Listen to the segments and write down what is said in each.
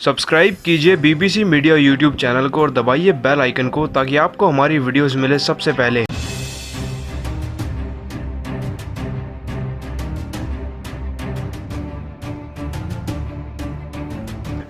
Subscribe कीजिए BBC media YouTube channel को और दबाइए बेल आइकन को ताकि आपको हमारी वीडियोस मिले सबसे पहले।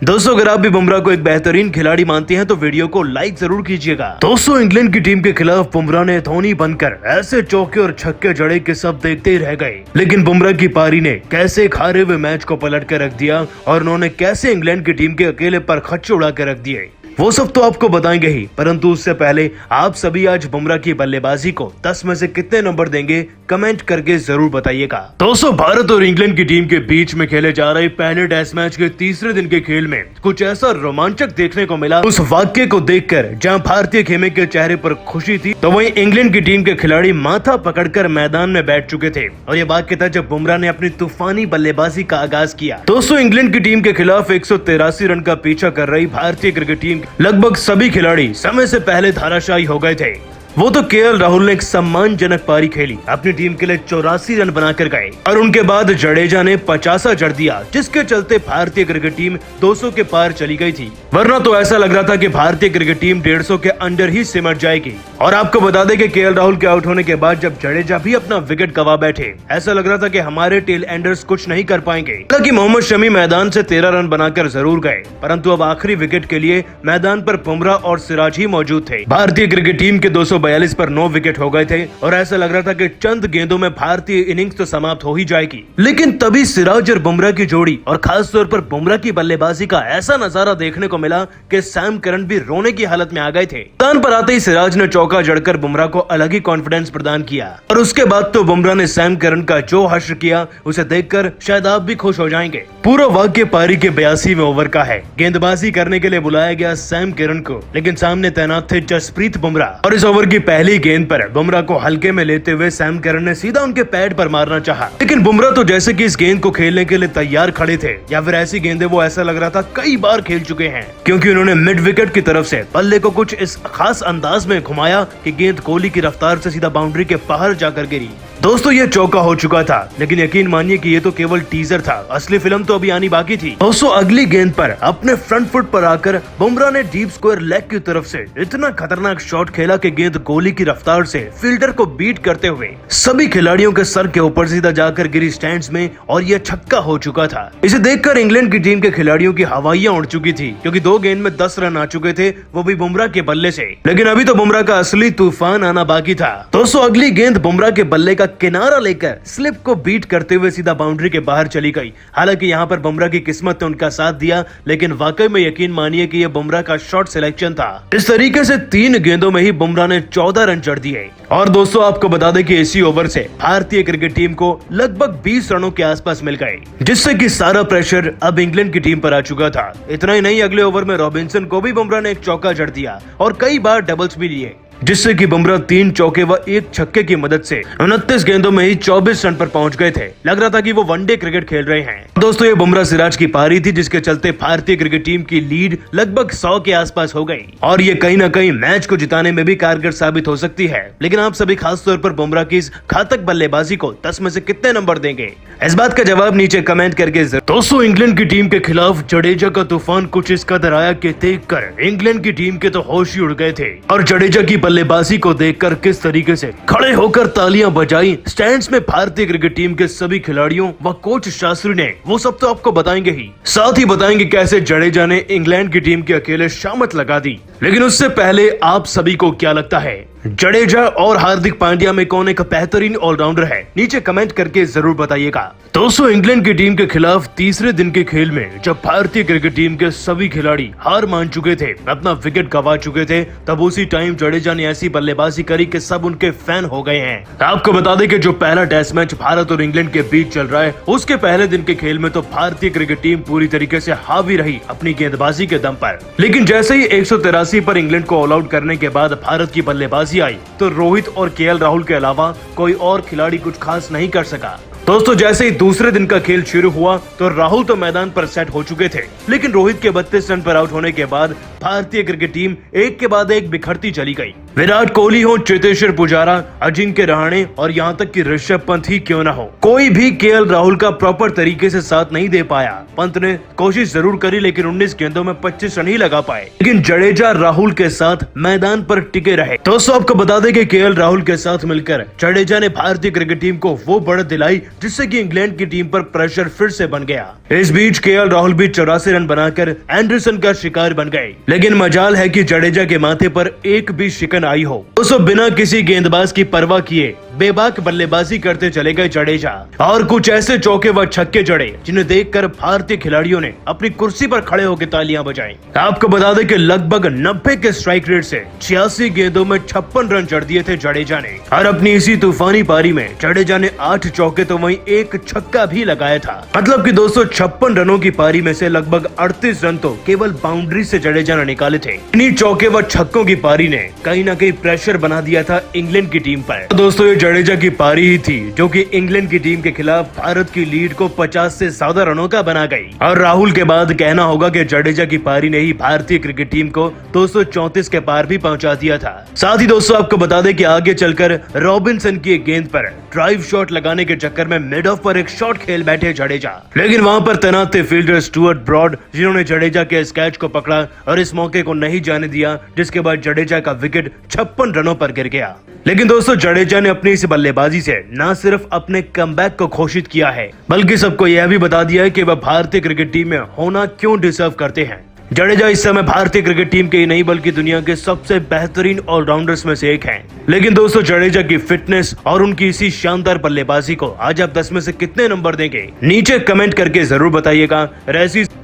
दोस्तों, अगर आप भी बुमराह को एक बेहतरीन खिलाड़ी मानते हैं तो वीडियो को लाइक जरूर कीजिएगा। दोस्तों, इंग्लैंड की टीम के खिलाफ बुमराह ने धोनी बनकर ऐसे चौके और छक्के जड़े कि सब देखते ही रह गए। लेकिन बुमराह की पारी ने कैसे एक हारे हुए मैच को पलट कर रख दिया और उन्होंने कैसे इंग्लैंड की टीम के अकेले पर खच्चे उड़ा कर रख दिए, वो सब तो आपको बताएंगे ही, परंतु उससे पहले आप सभी आज बुमराह की बल्लेबाजी को 10 में से कितने नंबर देंगे कमेंट करके जरूर बताइएगा। दोस्तों, भारत और इंग्लैंड की टीम के बीच में खेले जा रहे पहले टेस्ट मैच के तीसरे दिन के खेल में कुछ ऐसा रोमांचक देखने को मिला। उस वाक्य को देखकर जहां भारतीय खेमे के चेहरे पर खुशी थी, तो वहीं इंग्लैंड की टीम के खिलाड़ी माथा पकड़कर मैदान में बैठ चुके थे। और ये वाक्य था जब बुमराह ने अपनी तूफानी बल्लेबाजी का आगाज किया। दोस्तों, इंग्लैंड की टीम के खिलाफ 183 रन का पीछा कर रही भारतीय क्रिकेट टीम लगभग सभी खिलाड़ी समय से पहले धाराशायी हो गए थे। वो तो केएल राहुल ने एक सम्मानजनक पारी खेली, अपनी टीम के लिए 84 रन बनाकर गए और उनके बाद जडेजा ने 50 जड़ दिया, जिसके चलते भारतीय क्रिकेट टीम 200 के पार चली गई थी। वरना तो ऐसा लग रहा था कि भारतीय क्रिकेट टीम 150 के अंडर ही सिमट जाएगी। और आपको बता दें कि केएल राहुल के आउट होने के बाद जब जडेजा भी अपना विकेट गवा बैठे, ऐसा लग रहा था कि हमारे टेल एंडर्स कुछ नहीं कर पाएंगे। हालांकि मोहम्मद शमी मैदान से 13 रन बनाकर जरूर गए, परंतु अब आखिरी विकेट के लिए मैदान पर बुमराह और सिराज ही मौजूद थे। भारतीय क्रिकेट टीम के 242 पर 9 विकेट हो गए थे और ऐसा लग रहा था कि चंद गेंदों में भारतीय इनिंग्स तो समाप्त हो ही जाएगी। लेकिन तभी सिराज और बुमराह की जोड़ी और खास तौर पर बुमराह की बल्लेबाजी का ऐसा नजारा देखने को मिला कि सैम करन भी रोने की हालत में आ गए थे। मैदान पर आते ही सिराज ने चौका जड़कर बुमराह को अलग ही कॉन्फिडेंस प्रदान किया और उसके बाद तो बुमराह ने सैम करन का जो हश्र किया उसे देखकर शायद आप भी खुश हो जाएंगे। पूरा वाक्य पारी के 82वें ओवर का है। गेंदबाजी करने के लिए बुलाया गया सैम करन को, लेकिन सामने तैनात थे जसप्रीत बुमराह और इस ओवर की पहली गेंद पर बुमराह को हल्के में लेते हुए सैम करन ने सीधा उनके पैड पर मारना चाहा, लेकिन बुमराह तो जैसे कि इस गेंद को खेलने के लिए तैयार खड़े थे, या फिर ऐसी गेंदें वो ऐसा लग रहा था कई बार खेल चुके हैं, क्योंकि उन्होंने मिड विकेट की तरफ से बल्ले को कुछ इस खास अंदाज में घुमाया कि गेंद कोहली की रफ्तार से सीधा बाउंड्री के बाहर जाकर गिरी। दोस्तों, ये चौका हो चुका था, लेकिन यकीन मानिए कि ये तो केवल टीजर था, असली फिल्म तो अभी आनी बाकी थी। दोस्तों, अगली गेंद पर अपने फ्रंट फुट पर आकर बुमराह ने डीप स्क्वायर लेग की तरफ से इतना खतरनाक शॉट खेला कि गेंद कोहली की रफ्तार से फील्डर को बीट करते हुए सभी खिलाड़ियों के सर के ऊपर सीधा जाकर गिरी स्टैंड्स में और यह छक्का हो चुका था। इसे देखकर इंग्लैंड की टीम के खिलाड़ियों की हवाइयां उड़ चुकी थी, क्योंकि 2 गेंद में 10 रन आ चुके थे, वो भी बुमराह के बल्ले से। लेकिन अभी तो बुमराह का असली तूफान आना बाकी था। दोस्तों, अगली गेंद बुमराह के बल्ले का किनारा लेकर स्लिप को बीट करते हुए सीधा बाउंड्री के बाहर चली गई। हालांकि यहाँ पर बुमराह की किस्मत ने उनका साथ दिया, लेकिन वाकई में यकीन मानिए कि यह बुमराह का शॉट सिलेक्शन था। इस तरीके से 3 गेंदों में ही बुमराह ने 14 रन जड़ दिए। और दोस्तों, आपको बता दें कि इसी ओवर से भारतीय क्रिकेट टीम को लगभग 20 रनों के आसपास मिल गए, जिससे कि सारा प्रेशर अब इंग्लैंड की टीम पर आ चुका था। इतना ही नहीं, अगले ओवर में रॉबिन्सन को भी बुमराह ने एक चौका जड़ दिया और कई बार डबल्स भी लिए, जिससे कि बुमराह 3 चौके व 1 छक्के की मदद से 29 गेंदों में ही 24 रन पर पहुंच गए थे। लग रहा था कि वो वनडे क्रिकेट खेल रहे हैं। दोस्तों, ये बुमराह सिराज की पारी थी, जिसके चलते भारतीय क्रिकेट टीम की लीड लगभग 100 के आसपास हो गई और ये कहीं ना कहीं मैच को जिताने में भी कारगर साबित हो सकती है। लेकिन आप सभी खास तौर पर बुमराह की इस घातक बल्लेबाजी को 10 में से कितने नंबर देंगे, इस बात का जवाब नीचे कमेंट करके दोस्तों, इंग्लैंड की टीम के खिलाफ जडेजा का तूफान कुछ इस कदर आया कि देखकर इंग्लैंड की टीम के तो होश ही उड़ गए थे और जडेजा की बल्लेबाजी को देखकर किस तरीके से खड़े होकर तालियां बजाई स्टैंड्स में भारतीय क्रिकेट टीम के सभी खिलाड़ियों व कोच शास्त्री ने, वो सब तो आपको बताएंगे ही। साथ ही बताएंगे कैसे जडेजा ने इंग्लैंड की टीम के अकेले शामत लगा दी। लेकिन उससे पहले आप सभी को क्या लगता है, जडेजा और हार्दिक पांड्या में कौन एक बेहतरीन ऑलराउंडर है? नीचे कमेंट करके जरूर बताइएगा। दोस्तों, इंग्लैंड की टीम के खिलाफ तीसरे दिन के खेल में जब भारतीय क्रिकेट टीम के सभी खिलाड़ी हार मान चुके थे, अपना विकेट गवा चुके थे, तब उसी टाइम जडेजा ने ऐसी बल्लेबाजी करी कि सब उनके फैन हो गए हैं। आपको बता दें कि जो पहला टेस्ट मैच भारत और इंग्लैंड के बीच चल रहा है, उसके पहले दिन के खेल में तो भारतीय क्रिकेट टीम पूरी तरीके से हावी रही अपनी गेंदबाजी के दम पर। लेकिन जैसे ही 183 पर इंग्लैंड को ऑल आउट करने के बाद भारत की बल्लेबाजी आई, तो रोहित और केएल राहुल के अलावा कोई और खिलाड़ी कुछ खास नहीं कर सका। दोस्तों, जैसे ही दूसरे दिन का खेल शुरू हुआ तो राहुल तो मैदान पर सेट हो चुके थे, लेकिन रोहित के 32 रन पर आउट होने के बाद भारतीय क्रिकेट टीम एक के बाद एक बिखरती चली गई। विराट कोहली हो, चेतेश्वर पुजारा, अजिंक्य रहाणे और यहाँ तक कि ऋषभ पंत ही क्यों ना हो, कोई भी केएल राहुल का प्रॉपर तरीके से साथ नहीं दे पाया। पंत ने कोशिश जरूर करी लेकिन 19 गेंदों में 25 रन ही लगा पाए। लेकिन जडेजा राहुल के साथ मैदान पर टिके रहे। दोस्तों आपको बता दें कि केएल राहुल के साथ मिलकर जडेजा ने भारतीय क्रिकेट टीम को वो बढ़त दिलाई जिससे कि इंग्लैंड की टीम पर प्रेशर फिर से बन गया। इस बीच केएल राहुल भी 84 रन बनाकर एंडरसन का शिकार बन गए। लेकिन मजाल है कि जडेजा के माथे पर एक भी शिकन आई हो। दोस्तों बिना किसी गेंदबाज की परवाह किए बेबाक बल्लेबाजी करते चले गए जडेजा और कुछ ऐसे चौके व छक्के जड़े जिन्हें देखकर भारतीय खिलाड़ियों ने अपनी कुर्सी पर खड़े होकर तालियां बजाई। आपको बता दें कि लगभग 90 के स्ट्राइक रेट से 86 गेंदों में 56 रन जड़ दिए थे जडेजा ने और अपनी इसी तूफानी पारी में जडेजा ने 8 चौके तो वहीं एक छक्का भी लगाया था। मतलब कि दोस्तों 56 रनों की पारी में से लगभग 38 रन तो केवल बाउंड्री से जडेजा ने निकाले थे। इन्हीं चौके व छक्कों की पारी ने कहीं न कहीं प्रेशर बना दिया था इंग्लैंड की टीम पर। दोस्तों ये जडेजा की पारी ही थी जो कि इंग्लैंड की टीम के खिलाफ भारत की लीड को 50 से ज्यादा रनों का बना गई। और राहुल के बाद कहना होगा कि जडेजा की पारी ने ही भारतीय क्रिकेट टीम को 234 के पार भी पहुंचा दिया था। साथ ही दोस्तों आपको बता दें कि आगे चलकर रॉबिन्सन की एक गेंद पर ड्राइव शॉट लगाने के चक्कर में मिड ऑफ पर एक शॉट खेल बैठे जडेजा। लेकिन वहां पर तैनात थे फील्डर स्टुअर्ट ब्रॉड जिन्होंने जडेजा के इस कैच को पकड़ा और इस मौके को नहीं जाने दिया, जिसके बाद जडेजा का विकेट 56 रनों पर गिर गया। लेकिन दोस्तों जडेजा ने अपनी इस बल्लेबाजी से न सिर्फ अपने कमबैक को घोषित किया है बल्कि सबको यह भी बता दिया है कि वह भारतीय क्रिकेट टीम में होना क्यों डिजर्व करते हैं। जडेजा इस समय भारतीय क्रिकेट टीम के ही नहीं बल्कि दुनिया के सबसे बेहतरीन ऑलराउंडर्स में से एक हैं। लेकिन दोस्तों जडेजा की फिटनेस और उनकी इसी शानदार बल्लेबाजी को आज आप 10 में से कितने नंबर देंगे, नीचे कमेंट करके जरूर बताइएगा।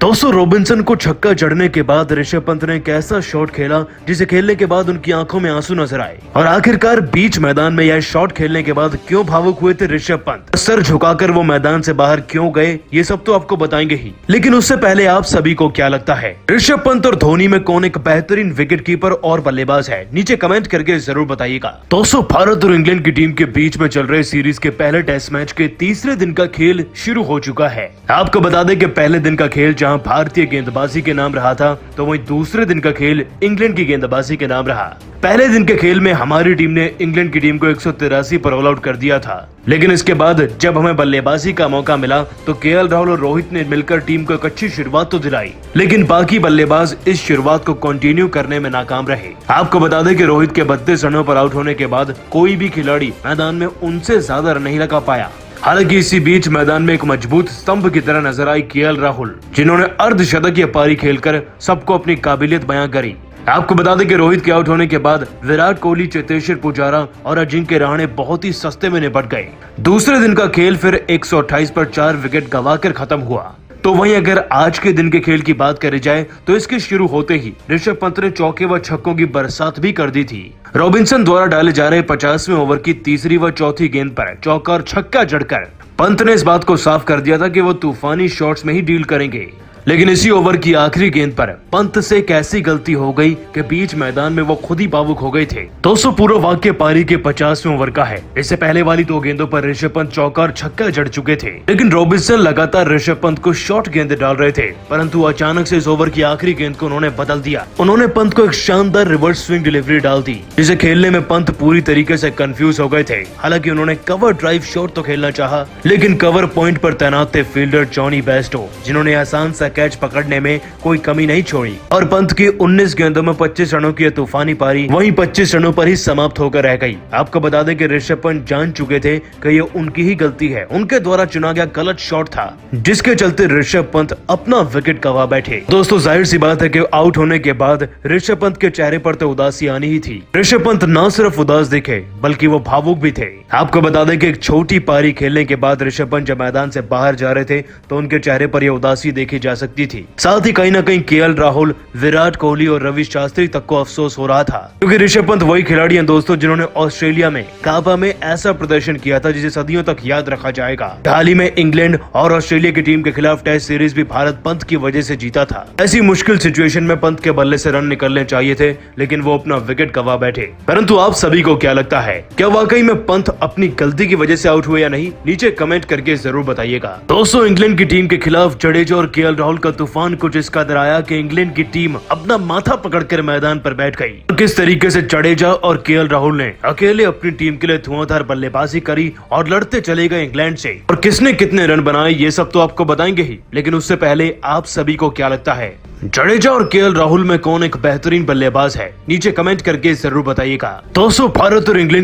दोस्तों रॉबिन्सन को छक्का जड़ने के बाद ऋषभ पंत ने एक ऐसा शॉट खेला जिसे खेलने के बाद उनकी आंखों में आंसू नजर आए। और आखिरकार बीच मैदान में यह शॉट खेलने के बाद क्यों भावुक हुए थे ऋषभ पंत, सर झुकाकर वो मैदान से बाहर क्यों गए, ये सब तो आपको बताएंगे ही। लेकिन उससे पहले आप सभी को क्या लगता है, ऋषभ पंत और धोनी में कौन एक बेहतरीन विकेट कीपर और बल्लेबाज है, नीचे कमेंट करके जरूर बताइएगा। दोस्तों भारत और इंग्लैंड की टीम के बीच में चल रहे सीरीज के पहले टेस्ट मैच के तीसरे दिन का खेल शुरू हो चुका है। आपको बता दें कि पहले दिन का खेल जहां भारतीय गेंदबाजी के नाम रहा था तो वहीं दूसरे दिन का खेल इंग्लैंड की गेंदबाजी के नाम रहा। पहले दिन के खेल में हमारी टीम ने इंग्लैंड की टीम को 183 पर ऑल आउट कर दिया था। लेकिन इसके बाद जब हमें बल्लेबाजी का मौका मिला तो केएल राहुल और रोहित ने मिलकर टीम को एक अच्छी शुरुआत तो दिलाई, लेकिन बाकी बल्लेबाज इस शुरुआत को कंटिन्यू करने में नाकाम रहे। आपको बता दें कि रोहित के 32 रनों पर आउट होने के बाद कोई भी खिलाड़ी मैदान में उनसे ज्यादा रन नहीं लगा पाया। हालांकि इसी बीच मैदान में एक मजबूत स्तंभ की तरह नजर आई केएल राहुल, जिन्होंने अर्धशतकीय पारी खेलकर सबको अपनी काबिलियत बयां करी। आपको बता दें कि रोहित के आउट होने के बाद विराट कोहली, चेतेश्वर पुजारा और अजिंक्य रहाणे बहुत ही सस्ते में निपट गए। दूसरे दिन का खेल फिर 128 पर 4 विकेट गंवाकर खत्म हुआ। तो वहीं अगर आज के दिन के खेल की बात करी जाए तो इसके शुरू होते ही ऋषभ पंत ने चौके व छक्कों की बरसात भी कर दी थी। रॉबिन्सन द्वारा डाले जा रहे 50वें ओवर की तीसरी व चौथी गेंद पर चौका और छक्का जड़कर पंत ने इस बात को साफ कर दिया था कि वो तूफानी शॉट्स में ही डील करेंगे। लेकिन इसी ओवर की आखिरी गेंद पर पंत से एक ऐसी गलती हो गई कि बीच मैदान में वो खुद ही भावुक हो गए थे। दोस्तों पूरा वाक्य पारी के 50वें ओवर का है। इससे पहले वाली 2 गेंदों पर ऋषभ पंत चौका और छक्का जड़ चुके थे, लेकिन रॉबिन्सन लगातार ऋषभ पंत को शॉर्ट गेंदें डाल रहे थे, परंतु अचानक से इस ओवर की आखिरी गेंद को उन्होंने बदल दिया। उन्होंने पंत को एक शानदार रिवर्स स्विंग डिलीवरी डाल दी, जिसे खेलने में पंत पूरी तरीके से कंफ्यूज हो गए थे। हालांकि उन्होंने कवर ड्राइव शॉट तो खेलना चाहा, लेकिन कवर पॉइंट पर तैनात थे फील्डर जॉनी बेस्टो, जिन्होंने आसान सा कैच पकड़ने में कोई कमी नहीं छोड़ी और पंत की 19 गेंदों में 25 रनों की तूफानी पारी वहीं 25 रनों पर ही समाप्त होकर रह गई। आपको बता दें कि ऋषभ पंत जान चुके थे कि ये उनकी ही गलती है, उनके द्वारा चुना गया गलत शॉट था, जिसके चलते ऋषभ पंत अपना विकेट गंवा बैठे। दोस्तों जाहिर सी बात है कि आउट होने के बाद ऋषभ पंत के चेहरे पर तो उदासी आनी ही थी। ऋषभ पंत न सिर्फ उदास दिखे बल्कि वो भावुक भी थे। आपको बता दें कि एक छोटी पारी खेलने के बाद ऋषभ पंत जब मैदान से बाहर जा रहे थे तो उनके चेहरे पर यह उदासी देखी जा सकती थी। साथ ही कहीं न कहीं केएल राहुल, विराट कोहली और रवि शास्त्री तक को अफसोस हो रहा था, क्योंकि ऋषभ पंत वही खिलाड़ी हैं दोस्तों जिन्होंने ऑस्ट्रेलिया में काबा में ऐसा प्रदर्शन किया था जिसे सदियों तक याद रखा जाएगा। हाल ही में इंग्लैंड और ऑस्ट्रेलिया की टीम के खिलाफ टेस्ट सीरीज भी भारत पंत की वजह से जीता था। ऐसी मुश्किल सिचुएशन में पंत के बल्ले से रन निकलने चाहिए थे, लेकिन वो अपना विकेट गंवा बैठे। परंतु आप सभी को क्या लगता है, क्या वाकई में पंत अपनी गलती की वजह से आउट हुए या नहीं, नीचे कमेंट करके जरूर बताइएगा। दोस्तों इंग्लैंड की टीम के खिलाफ जडेजा और केएल राहुल राहुल का तूफान कुछ इस कदर आया कि इंग्लैंड की टीम अपना माथा पकड़कर मैदान पर बैठ गई। और किस तरीके से जडेजा और केएल राहुल ने अकेले अपनी टीम के लिए धुआंधार बल्लेबाजी करी और लड़ते चले गए इंग्लैंड से। और किसने कितने रन बनाए ये सब तो आपको बताएंगे ही, लेकिन उससे पहले आप सभी को क्या लगता है, जडेजा और केएल राहुल में कौन एक बेहतरीन बल्लेबाज है? नीचे कमेंट करके जरूर बताइएगा। दोस्तों, भारत और इंग्लैंड